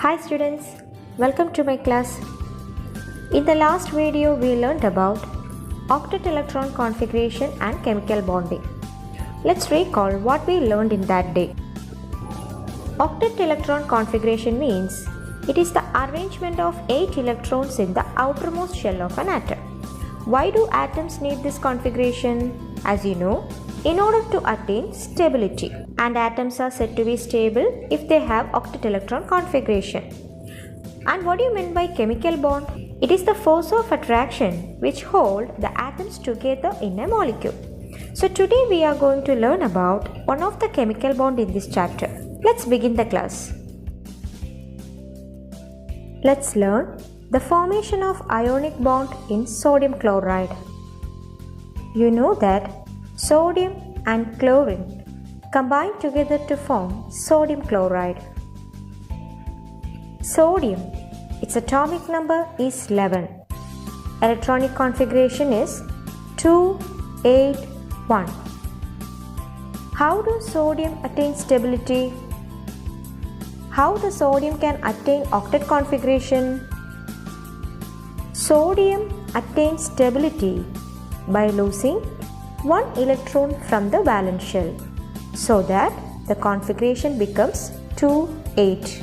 Hi students, welcome to my class. In the last video we learned about octet electron configuration and chemical bonding. Let's recall what we learned in that day. Octet electron configuration means it is the arrangement of 8 electrons in the outermost shell of an atom. Why do atoms need this configuration? As you know, in order to attain stability, and atoms are said to be stable if they have octet electron configuration. And what do you mean by chemical bond? It is the force of attraction which hold the atoms together in a molecule. So today we are going to learn about one of the chemical bond in this chapter. Let's begin the class. Let's learn the formation of ionic bond in sodium chloride. You know that sodium and chlorine combine together to form sodium chloride. Sodium, its atomic number is 11. Electronic configuration is 281. How does sodium attain stability? How the sodium can attain octet configuration? Sodium attains stability by losing one electron from the valence shell, so that the configuration becomes 2,8.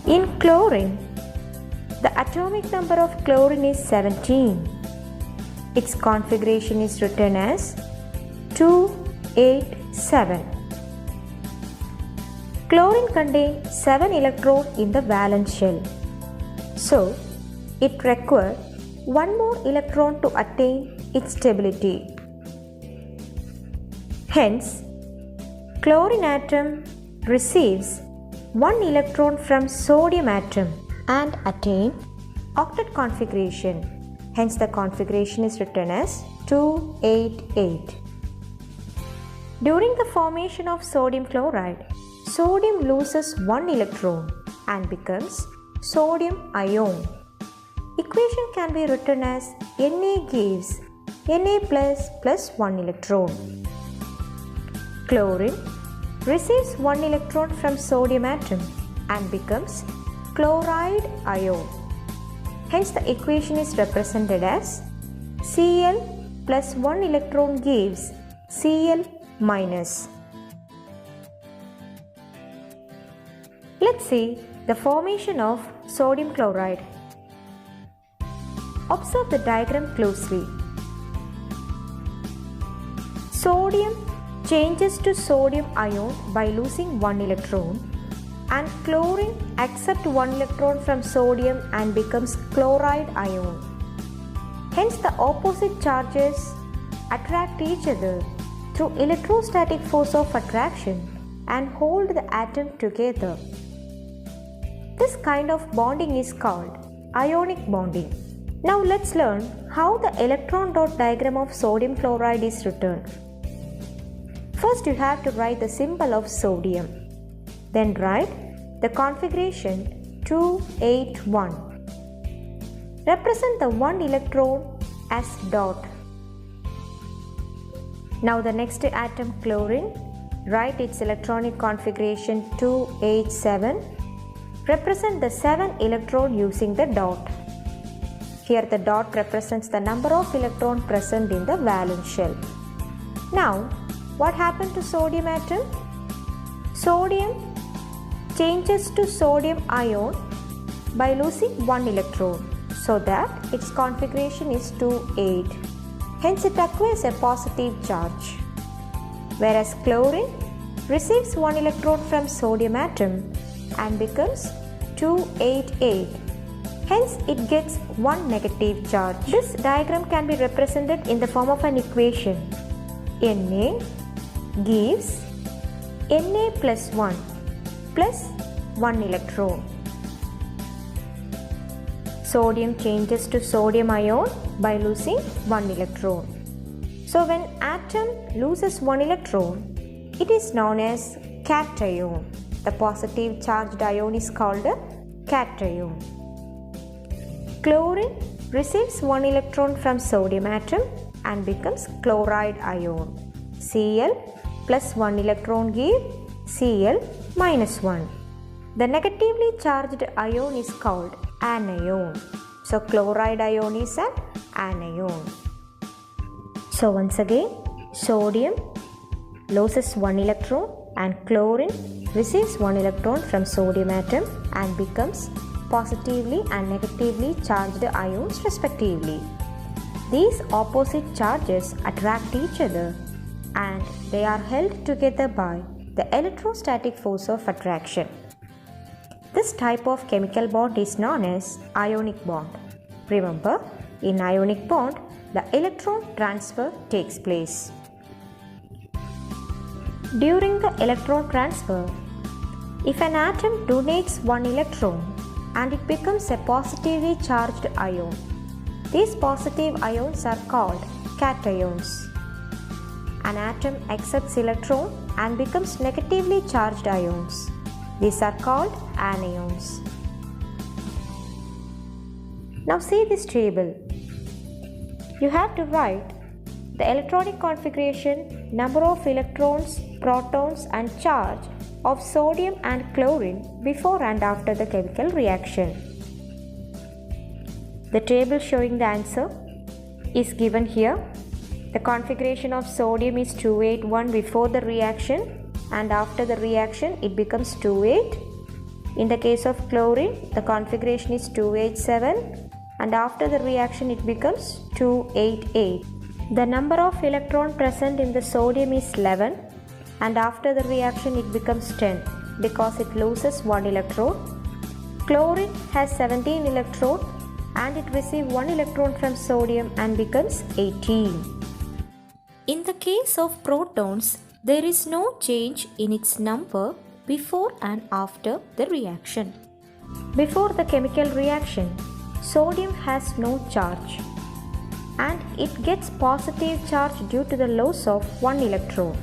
In chlorine, the atomic number of chlorine is 17. Its configuration is written as 287. Chlorine contains 7 electrons in the valence shell, so it requires one more electron to attain its stability. Hence, chlorine atom receives one electron from sodium atom and attain octet configuration. Hence, the configuration is written as 288. During the formation of sodium chloride, sodium loses one electron and becomes sodium ion. Equation can be written as Na gives Na plus 1 electron. Chlorine receives 1 electron from sodium atom and becomes chloride ion. Hence the equation is represented as Cl plus 1 electron gives Cl minus. Let's see the formation of sodium chloride. Observe the diagram closely. Sodium changes to sodium ion by losing 1 electron, and chlorine accepts 1 electron from sodium and becomes chloride ion. Hence the opposite charges attract each other through electrostatic force of attraction and hold the atom together. This kind of bonding is called ionic bonding. Now let's learn how the electron dot diagram of sodium chloride is written. First you have to write the symbol of sodium. Then write the configuration 281. Represent the 1 electron as dot. Now the next atom chlorine, write its electronic configuration 287. Represent the 7 electron using the dot. Here the dot represents the number of electrons present in the valence shell. Now, what happened to sodium atom? Sodium changes to sodium ion by losing 1 electron, so that its configuration is 2,8. Hence it acquires a positive charge. Whereas chlorine receives 1 electron from sodium atom and becomes 288. Hence, it gets 1 negative charge. This diagram can be represented in the form of an equation. Na gives Na plus 1 plus 1 electron. Sodium changes to sodium ion by losing 1 electron. So, when atom loses 1 electron, it is known as cation. The positive charged ion is called a cation. Chlorine receives 1 electron from sodium atom and becomes chloride ion. Cl plus 1 electron give Cl minus 1. The negatively charged ion is called anion. So chloride ion is an anion. So once again, sodium loses 1 electron and chlorine receives 1 electron from sodium atom and becomes positively and negatively charged ions respectively. These opposite charges attract each other and they are held together by the electrostatic force of attraction. This type of chemical bond is known as ionic bond. Remember, in ionic bond, the electron transfer takes place. During the electron transfer, if an atom donates 1 electron and it becomes a positively charged ion, these positive ions are called cations. An atom accepts electron and becomes negatively charged ions. These are called anions. Now see this table. You have to write the electronic configuration, number of electrons, protons and charge of sodium and chlorine before and after the chemical reaction. The table showing the answer is given here. The configuration of sodium is 281 before the reaction and after the reaction it becomes 28. In the case of chlorine, the configuration is 287 and after the reaction it becomes 288. The number of electrons present in the sodium is 11 and after the reaction it becomes 10 because it loses 1 electron. Chlorine has 17 electrons and it receives 1 electron from sodium and becomes 18. In the case of protons, there is no change in its number before and after the reaction. Before the chemical reaction, sodium has no charge and it gets positive charge due to the loss of 1 electron.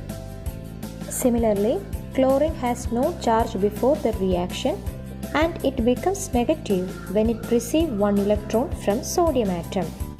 Similarly, chlorine has no charge before the reaction and it becomes negative when it receives 1 electron from sodium atom.